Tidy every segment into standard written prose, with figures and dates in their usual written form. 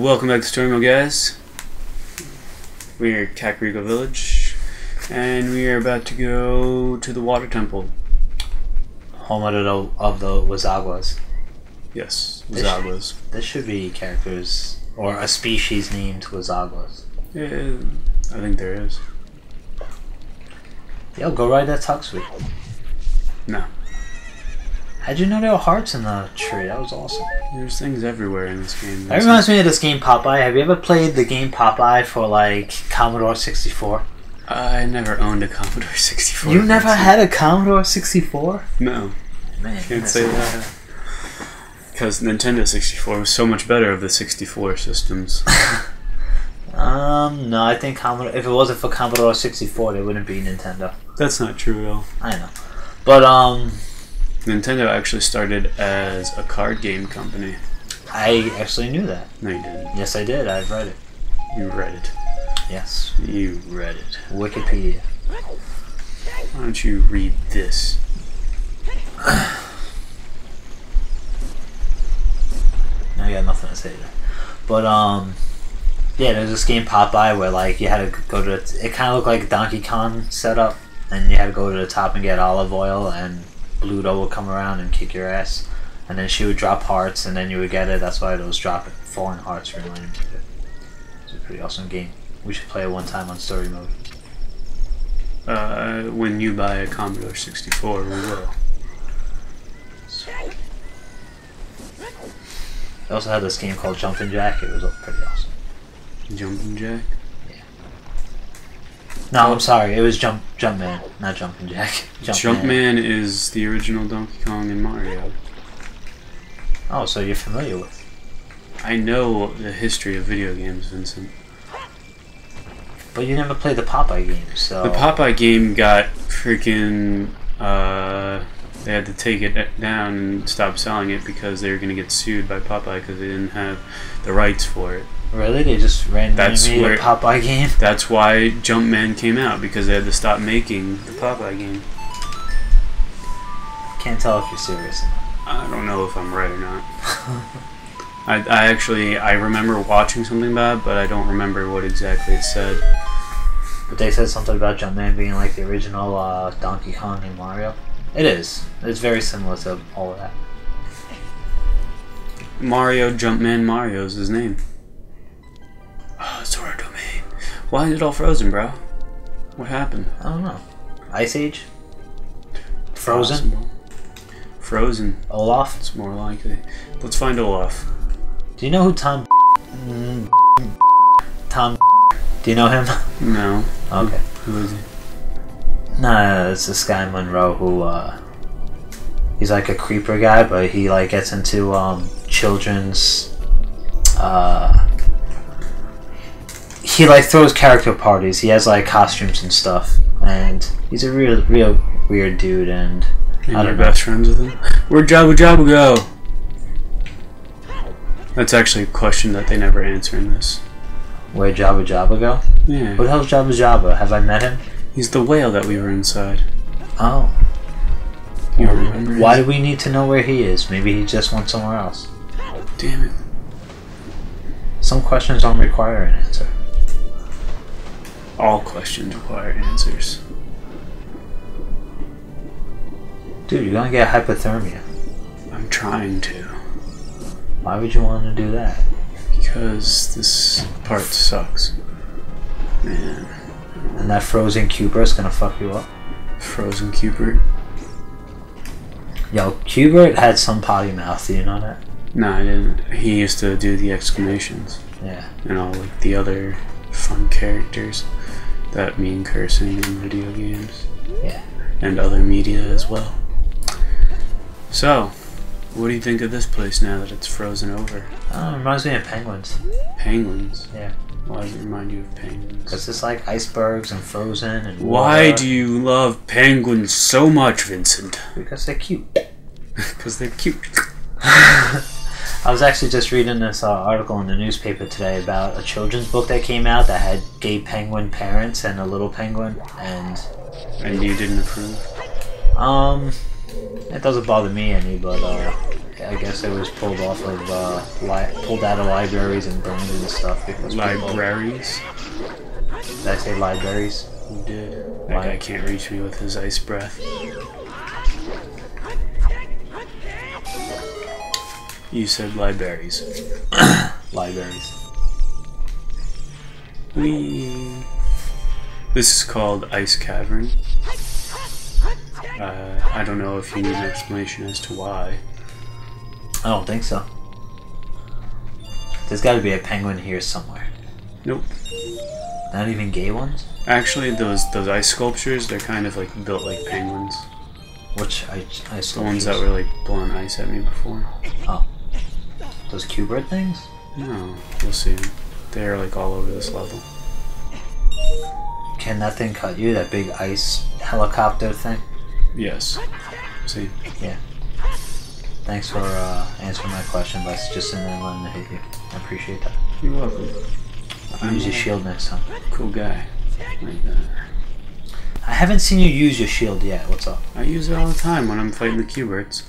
Welcome back to Story Mode, guys. We're at Kakariko Village, and we are about to go to the Water Temple. Home of the Wazaguas. Yes, Wazaguas. There should be characters, or a species named Wazaguas. Yeah, I think there is. Yo, go ride that Tuxweed. No. How'd you know there were hearts in the tree? That was awesome. There's things everywhere in this game. That reminds me of this game Popeye. Have you ever played the game Popeye for like Commodore 64? I never owned a Commodore 64. You never had a Commodore 64? No. Man, Can't say that. Because Nintendo 64 was so much better of the 64 systems. No, I think Commodore. If it wasn't for Commodore 64, there wouldn't be Nintendo. That's not true at all. I know, but Nintendo actually started as a card game company. I actually knew that. No, you didn't. Yes, I did. I've read it. You read it. Yes. You read it. Wikipedia. Why don't you read this? I got nothing to say there. But yeah, there's this game Popeye where like you had to go to it kind of looked like Donkey Kong setup, and you had to go to the top and get olive oil, and Bluto would come around and kick your ass, and then she would drop hearts, and then you would get it. That's why those falling hearts reminded me of it. It's a pretty awesome game. We should play it one time on story mode. When you buy a Commodore 64, we will. I also had this game called Jumpin' Jack. It was pretty awesome. Jumpin' Jack? Yeah. No, I'm sorry. It was Jumpman, not Jumpin' Jack. Jumpman is the original Donkey Kong and Mario. Oh, so you're familiar with? I know the history of video games, Vincent. But you never played the Popeye game, so... The Popeye game got freaking... they had to take it down and stop selling it because they were going to get sued by Popeye because they didn't have the rights for it. Really? They just randomly made a Popeye game? That's why Jumpman came out, because they had to stop making the Popeye game. Can't tell if you're serious or not. I don't know if I'm right or not. I remember watching something about it, but I don't remember what exactly it said. But they said something about Jumpman being like the original Donkey Kong and Mario. It is. It's very similar to all of that. Mario, Jumpman, Mario's his name. Oh, Zora Domain. Why is it all frozen, bro? What happened? I don't know. Ice Age? Frozen? Possible. Frozen. Olaf? It's more likely. Let's find Olaf. Do you know who Tom... Do you know him? No. Okay. Who is he? Nah, it's this guy Monroe who, he's like a creeper guy, but he like gets into, children's, he like throws character parties. He has like costumes and stuff, and he's a real weird dude, and I don't know. Best friends with him? Where'd Jabba Jabba go? That's actually a question that they never answer in this. Where'd Jabba Jabba go? Yeah. Who the hell's Jabba Jabba? Have I met him? He's the whale that we were inside. Oh. You remember? Why do we need to know where he is? Maybe he just went somewhere else. Damn it. Some questions don't require an answer. All questions require answers. Dude, you're gonna get hypothermia. I'm trying to. Why would you want to do that? Because this part sucks. Man. And that frozen Cuber is gonna fuck you up. Frozen Cupert? Yo, Cubert had some potty mouth, do you know that? No, I didn't. He used to do the exclamations. Yeah. And all like the other fun characters that mean cursing in video games. Yeah. And other media as well. So, what do you think of this place now that it's frozen over? Oh, it reminds me of penguins. Penguins? Yeah. Why does it remind you of penguins? Because it's like icebergs and frozen and Why water. do you love penguins so much, Vincent? Because they're cute. Because they're cute. I was actually just reading this article in the newspaper today about a children's book that came out that had gay penguin parents and a little penguin, and you didn't approve? it doesn't bother me any, but I guess it was pulled off of pulled out of libraries and burned and stuff because Libraries? Did I say libraries? You did. That guy can't reach me with his ice breath. You said libraries. Libraries. This is called Ice Cavern. I don't know if you need an explanation as to why. I don't think so. There's got to be a penguin here somewhere. Nope. Not even gay ones? Actually, those ice sculptures, they're kind of like built like penguins. Which ice sculptures? The ones that were like blowing ice at me before. Oh. Those Q-bird things? No, you'll see them. They're like all over this level. Can that thing cut you? That big ice helicopter thing? Yes. See? Yeah. Thanks for answering my question by just sitting there and letting it hit you. I appreciate that. You're welcome. Use your shield next time. Cool guy. Like that. I haven't seen you use your shield yet. What's up? I use it all the time when I'm fighting the Q-birds.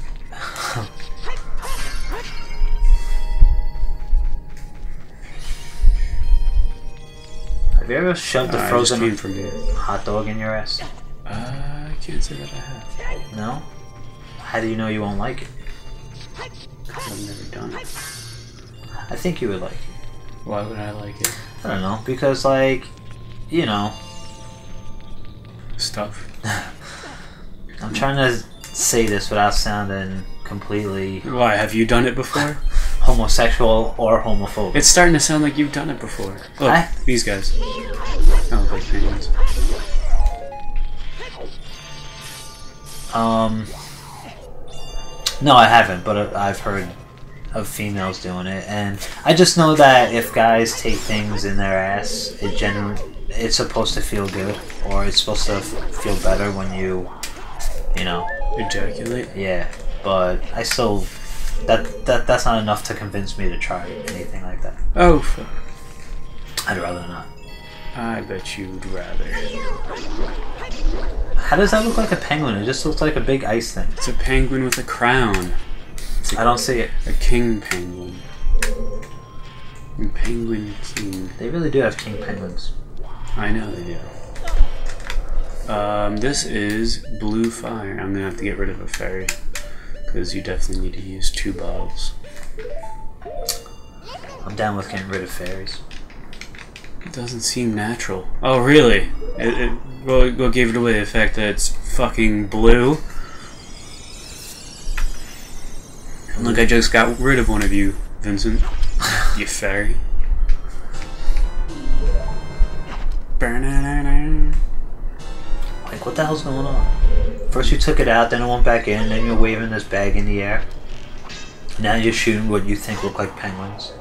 Have you ever shoved a frozen hot dog in your ass? I can't say that I have. No? How do you know you won't like it? I've never done it. I think you would like it. Why would I like it? I don't know. Because, like, you know. Stuff. I'm trying to say this without sounding completely... Why? Have you done it before? Homosexual or homophobic. It's starting to sound like you've done it before. Look, these guys. I look like penguins. No, I haven't, but I've heard of females doing it, and I just know that if guys take things in their ass, it's supposed to feel good, or it's supposed to feel better when you know, ejaculate. Yeah, but I still that's not enough to convince me to try anything like that. Oh, fuck. I'd rather not. I bet you'd rather. How does that look like a penguin? It just looks like a big ice thing. It's a penguin with a crown. I don't see it. A king penguin. A penguin king. They really do have king penguins. I know they do. This is blue fire. I'm gonna have to get rid of a fairy. Because you definitely need to use 2 bottles. I'm down with getting rid of fairies. It doesn't seem natural. Oh, really? What gave it away? The fact that it's fucking blue? Look, I just got rid of one of you, Vincent. You fairy. Like, what the hell's going on? First you took it out, then it went back in, then you're waving this bag in the air. Now you're shooting what you think look like penguins.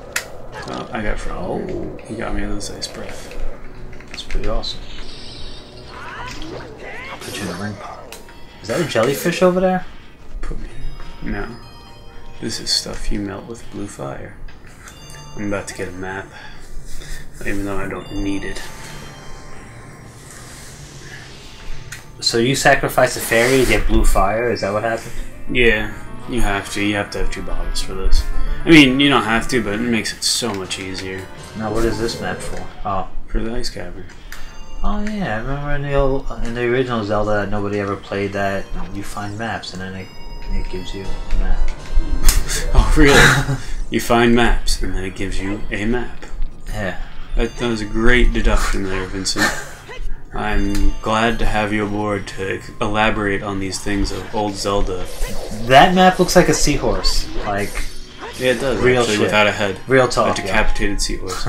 Oh, I got from. Oh, he got me with his ice breath. That's pretty awesome. I'll put you in a ring pot. Is that a jellyfish over there? Put me. No. This is stuff you melt with blue fire. I'm about to get a map, even though I don't need it. So you sacrifice a fairy to get blue fire? Is that what happened? Yeah, you have to. You have to have 2 bottles for this. I mean, you don't have to, but it makes it so much easier. Now, what is this map for? Oh, for the ice cavern. Oh yeah, I remember in the original Zelda that nobody ever played that you find maps and then it gives you a map. Oh really? You find maps and then it gives you a map. Yeah. That was a great deduction there, Vincent. I'm glad to have you aboard to elaborate on these things of old Zelda. That map looks like a seahorse. Like, yeah, it does. Real actually, shit. Without a head. Real talk. A decapitated seahorse.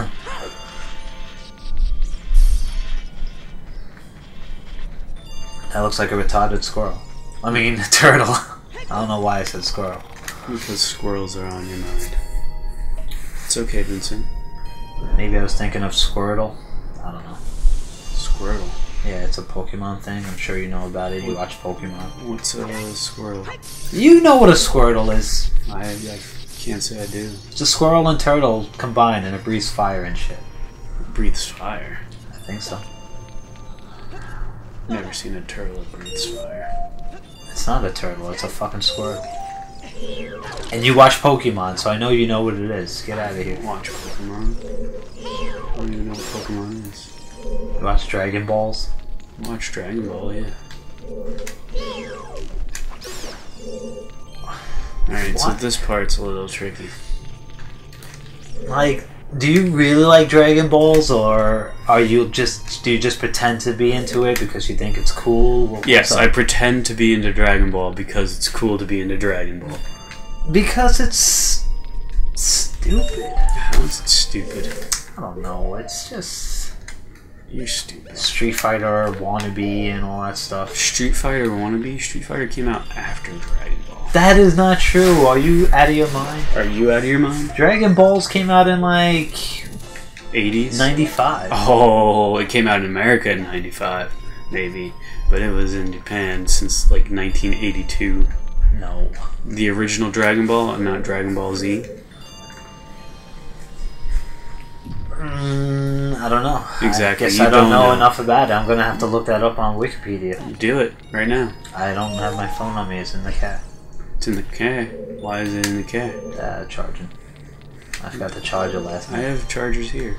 That looks like a retarded squirrel. I mean, turtle. I don't know why I said squirrel. Because squirrels are on your mind. It's okay, Vincent. Maybe I was thinking of Squirtle. I don't know. Squirtle? Yeah, it's a Pokemon thing. I'm sure you know about it. You watch Pokemon. What's a squirrel? You know what a Squirtle is. I can't say I do. It's a squirrel and turtle combined and it breathes fire and shit. It breathes fire? I think so. Never seen a turtle that breathes fire. It's not a turtle, it's a fucking squirrel. And you watch Pokemon, so I know you know what it is. Get out of here. Watch Pokemon. I don't even know what Pokemon is. You watch Dragon Balls? Watch Dragon Ball, yeah. Alright, so this part's a little tricky. Like, do you really like Dragon Balls, or do you just pretend to be into it because you think it's cool? Yes, I pretend to be into Dragon Ball because it's cool to be into Dragon Ball. Because it's stupid. How is it stupid? I don't know. It's just You're stupid. Street Fighter wannabe and all that stuff. Street Fighter wannabe? Street Fighter came out after Dragon Ball. That is not true. Are you out of your mind? Are you out of your mind? Dragon Balls came out in like 80s? 95. Oh, it came out in America in 95, maybe. But it was in Japan since like 1982. No. The original Dragon Ball and not Dragon Ball Z? I don't know. Exactly. I guess I don't know enough about it. I'm going to have to look that up on Wikipedia. Do it right now. I don't have my phone on me. It's in the car. It's in the car. Why is it in the car? Charging. I forgot to charge it last night. I have chargers here.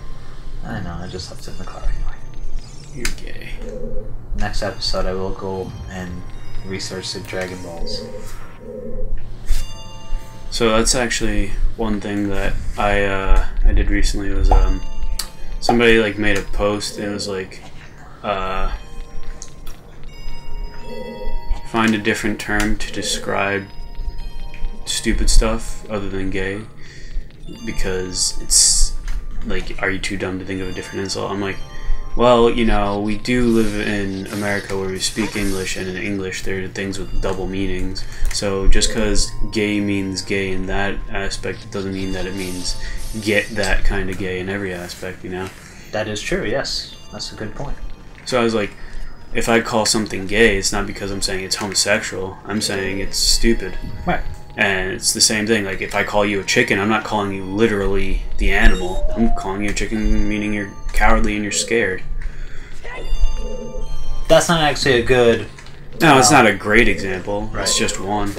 I know. I just left it in the car anyway. You're gay. Next episode, I will go and research the Dragon Balls. So that's actually one thing that I did recently was somebody like made a post and it was like find a different term to describe stupid stuff other than gay, because it's like, are you too dumb to think of a different insult? I'm like, well, you know, we do live in America where we speak English, and in English there are things with double meanings. So just because gay means gay in that aspect, it doesn't mean that it means get that kind of gay in every aspect, you know? That is true, yes. That's a good point. So I was like, if I call something gay, it's not because I'm saying it's homosexual. I'm saying it's stupid. Right. And it's the same thing. Like, if I call you a chicken, I'm not calling you literally the animal. I'm calling you a chicken meaning you're cowardly and you're scared. That's not actually a good... No, it's not a great example. Right. It's just one.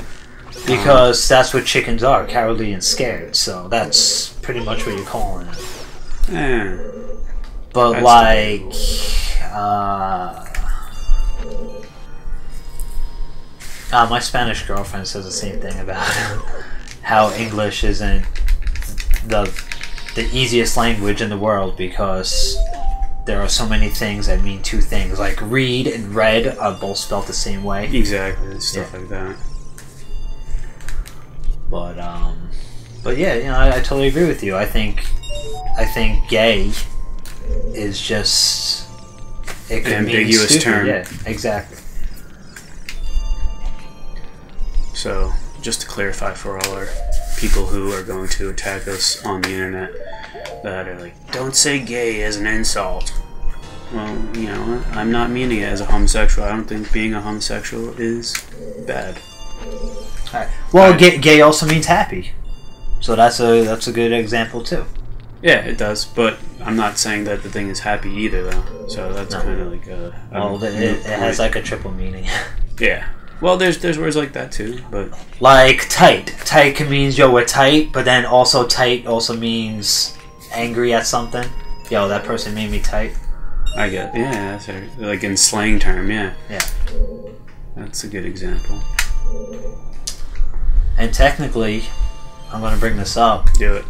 Because that's what chickens are, cowardly and scared. So that's pretty much what you're calling it. Eh. But That's my Spanish girlfriend says the same thing about how English isn't the easiest language in the world because there are so many things that mean two things. Like read and red are both spelled the same way. Exactly, stuff like that. But yeah, you know, I totally agree with you. I think gay is just it could an ambiguous mean stupid. term. Yeah, exactly. So, just to clarify for all our people who are going to attack us on the internet that are like, don't say gay as an insult. Well, you know what? I'm not meaning it as a homosexual. I don't think being a homosexual is bad. Alright. Well, gay also means happy. So that's a good example too. Yeah, it does, but I'm not saying that the thing is happy either, though. So that's kind of like a... Well, it has like a triple meaning. Yeah. Well, there's words like that too, but... Like tight. Tight can means, yo, we're tight, but then also tight also means angry at something. Yo, that person made me tight. I get it. Yeah, that's right. Like in slang term, yeah. Yeah. That's a good example. And technically, I'm going to bring this up. Do it.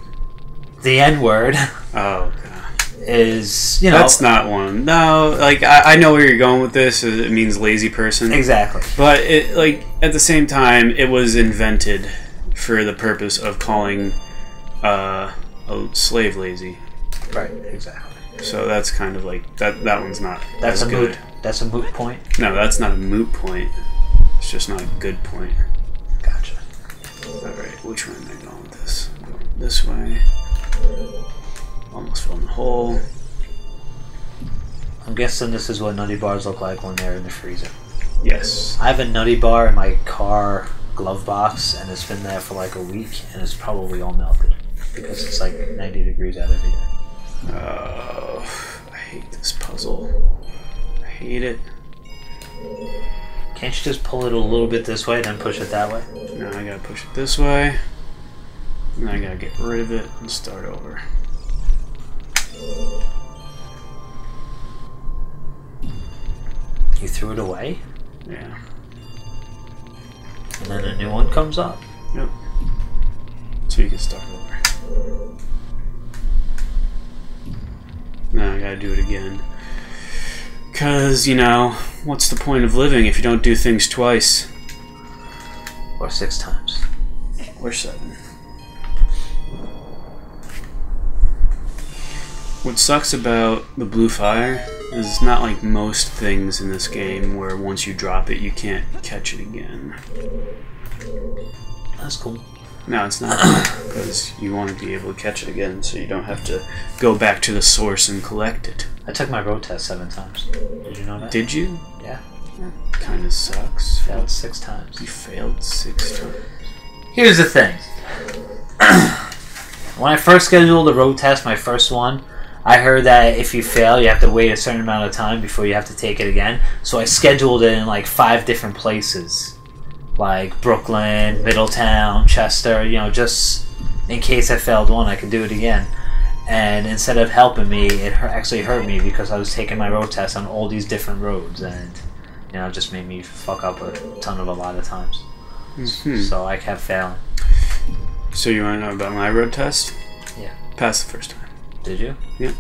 The N-word Oh, God. is, you know... That's not one. No, like, I know where you're going with this. It means lazy person. Exactly. But, it, like, at the same time, it was invented for the purpose of calling a slave lazy. Right, exactly. So that's kind of like... That one's not That's as a good. moot. That's a moot point. No, that's not a moot point. It's just not a good point. Gotcha. Alright, which way am I going with this? I'm going this way. Almost fell in the hole. I'm guessing this is what nutty bars look like when they're in the freezer. Yes. I have a nutty bar in my car glove box, and it's been there for like a week, and it's probably all melted because it's like 90 degrees out every day. Oh, I hate this puzzle. I hate it. Can't you just pull it a little bit this way, then push it that way? No, I gotta push it this way. And I gotta get rid of it and start over. You threw it away? Yeah. And then a new one comes up? Yep. So you can start over. Now I gotta do it again. Because, you know, what's the point of living if you don't do things twice? Or 6 times. Or 7. What sucks about the blue fire is it's not like most things in this game where once you drop it you can't catch it again. That's cool. No, it's not, because you want to be able to catch it again so you don't have to go back to the source and collect it. I took my road test 7 times. Did you know that? Did you? Yeah. That kind of sucks. Failed 6 times. You failed 6 times. Here's the thing. When I first scheduled the road test, my first one, I heard that if you fail, you have to wait a certain amount of time before you have to take it again. So I scheduled it in like 5 different places. Like Brooklyn, Middletown, Chester, you know, just in case I failed one, I could do it again. And instead of helping me, it actually hurt me because I was taking my road test on all these different roads. And, you know, it just made me fuck up a lot of times. Mm-hmm. So I kept failing. So you want to know about my road test? Yeah. Passed the first time. Did you? Yep.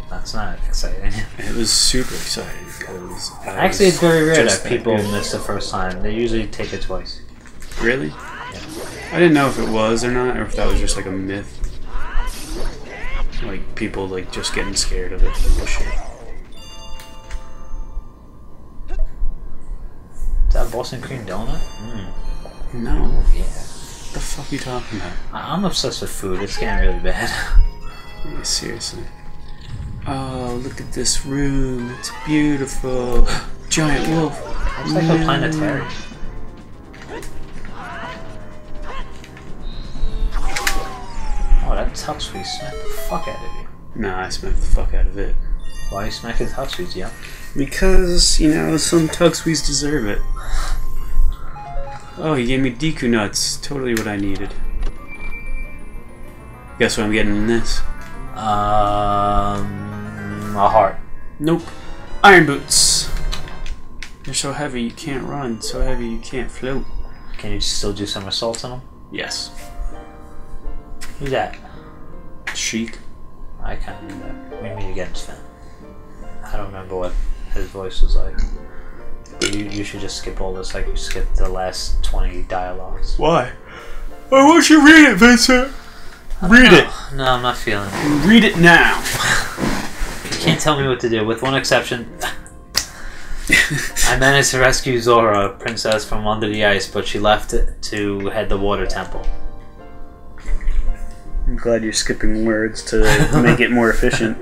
That's not exciting. It was super exciting because actually, it's very rare that people miss the first time. They usually take it twice. Really? Yeah. I didn't know if it was or not, or if that was just like a myth. Like people like just getting scared of it. Bullshit. Is that Boston cream donut? No. Yeah. What the fuck are you talking about? I'm obsessed with food. It's getting really bad. Yeah, seriously. Oh, look at this room. It's beautiful. Giant wolf. Looks like a planetarium. Oh, that tux sweet smacked the fuck out of you. Nah, I smacked the fuck out of it. Why are you smacking tux sweets, yeah? Because, you know, some tugsuies deserve it. Oh, he gave me Deku nuts. Totally what I needed. Guess what I'm getting in this? A heart. Nope. Iron boots. They're so heavy you can't run. So heavy you can't float. Can you still do somersaults on them? Yes. Who's that? Chic. I can't do that. We meet again, Stephan. I don't remember what his voice was like. But you should just skip all this like you skipped the last 20 dialogues. Why? Why won't you read it, Vincent? Read it. No, I'm not feeling it. Read it now. You can't tell me what to do, with one exception. I managed to rescue Zora, princess from under the ice, but she left to head the water temple. I'm glad you're skipping words to make it more efficient.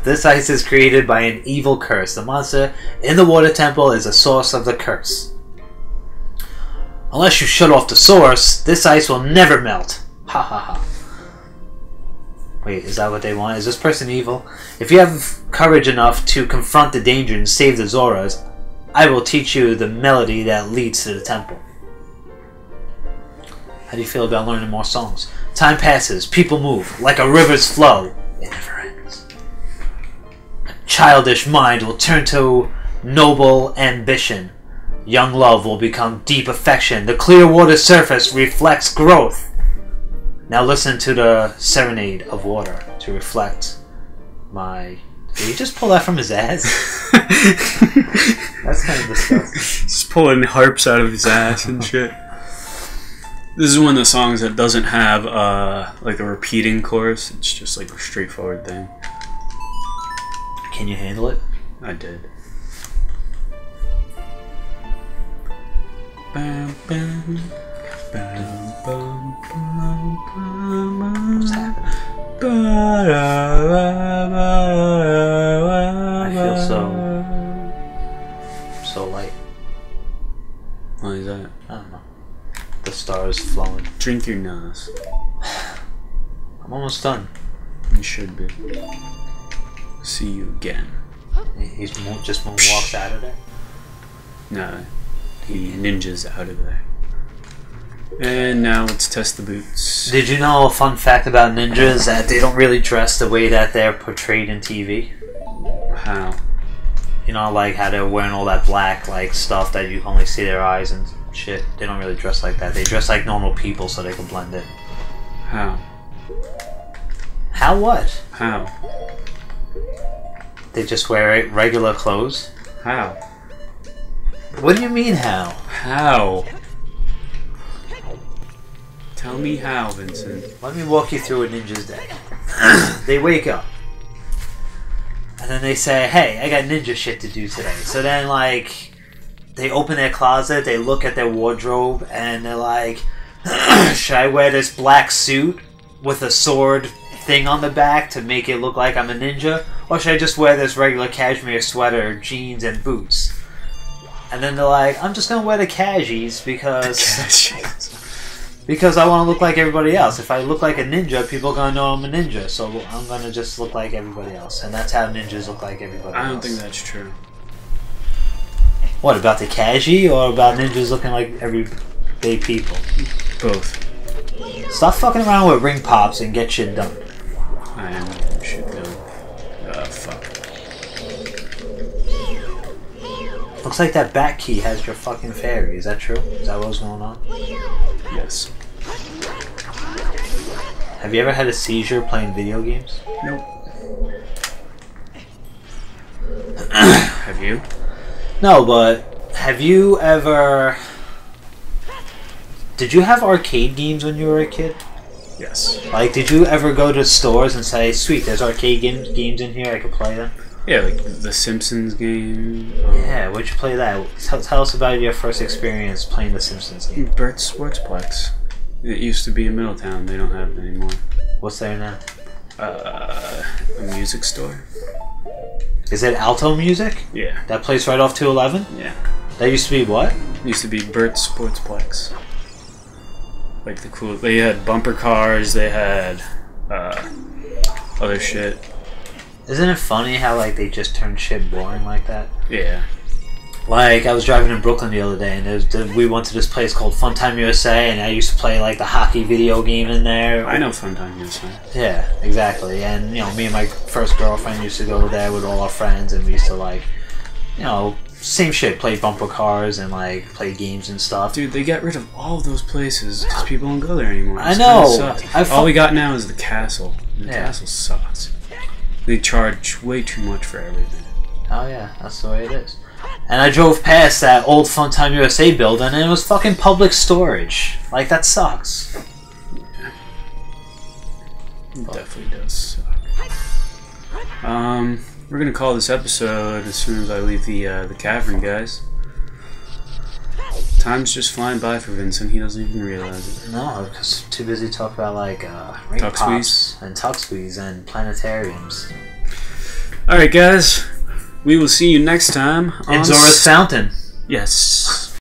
This ice is created by an evil curse. The monster in the water temple is the source of the curse. Unless you shut off the source, this ice will never melt. Ha ha ha. Wait, is that what they want? Is this person evil? If you have courage enough to confront the danger and save the Zoras, I will teach you the melody that leads to the temple. How do you feel about learning more songs? Time passes, people move, like a river's flow. It never ends. A childish mind will turn to noble ambition. Young love will become deep affection. The clear water surface reflects growth. Now listen to the serenade of water to reflect my... Did he just pull that from his ass? That's kind of disgusting. Just pulling harps out of his ass and shit. This is one of the songs that doesn't have like a repeating chorus. It's just like a straightforward thing. Can you handle it? I did. Bam, bam, bam, bam, bam, bam. What's happening? I feel so light. Why is that? I don't know. The stars flowing. Drink your nose. I'm almost done. You should be. See you again. He's just moonwalks out of there. No, he ninjas out of there. And now let's test the boots. Did you know a fun fact about ninjas that they don't really dress the way that they're portrayed in TV? How? You know, like how they're wearing all that black like stuff that you can only see their eyes and shit. They don't really dress like that. They dress like normal people so they can blend in. How? How what? How? They just wear regular clothes? How? What do you mean how? How? Tell me how, Vincent. Let me walk you through a ninja's day. They wake up. And then they say, hey, I got ninja shit to do today. So then, like, they open their closet, they look at their wardrobe, and they're like, should I wear this black suit with a sword thing on the back to make it look like I'm a ninja? Or should I just wear this regular cashmere sweater, jeans, and boots? And then they're like, I'm just going to wear the cashies because I want to look like everybody else. If I look like a ninja, people are going to know I'm a ninja. So I'm going to just look like everybody else. And that's how ninjas look like everybody else. I don't think that's true. What, about the Kaji or about ninjas looking like everyday people? Both. Stop fucking around with ring pops and get shit done. I am getting shit done. Fuck. Looks like that back key has your fucking fairy. Is that true? Is that what's going on? Yes. Have you ever had a seizure playing video games? Nope. Have you? No, but have you ever... Did you have arcade games when you were a kid? Yes. Like, did you ever go to stores and say, sweet, there's arcade games in here, I could play them? Yeah, like the Simpsons game. Yeah, where'd you play that? Tell us about your first experience playing the Simpsons game. Bert's Sportsplex. It used to be in Middletown. They don't have it anymore. What's there now? A music store. Is it Alto Music? Yeah. That place right off 211? Yeah. That used to be what? It used to be Bert's Sportsplex. Like the cool... They had bumper cars. They had other shit. Isn't it funny how like they just turned shit boring like that? Yeah. Like, I was driving in Brooklyn the other day, and we went to this place called Funtime USA, and I used to play, like, the hockey video game in there. I know Funtime USA. Yeah, exactly. And, you know, me and my first girlfriend used to go there with all our friends, and we used to, like, you know, same shit, play bumper cars and, like, play games and stuff. Dude, they got rid of all of those places because people don't go there anymore. I know. All we got now is the castle. The castle sucks. They charge way too much for everything. Oh, yeah, that's the way it is. And I drove past that old Funtime USA building, and it was fucking public storage. Like, that sucks. Yeah. It definitely does suck. We're gonna call this episode as soon as I leave the cavern, guys. Time's just flying by for Vincent. He doesn't even realize it. No, because too busy talking about, like, ring pops and tuck squeeze and planetariums. Alright, guys. We will see you next time on Enzo's Fountain. Yes.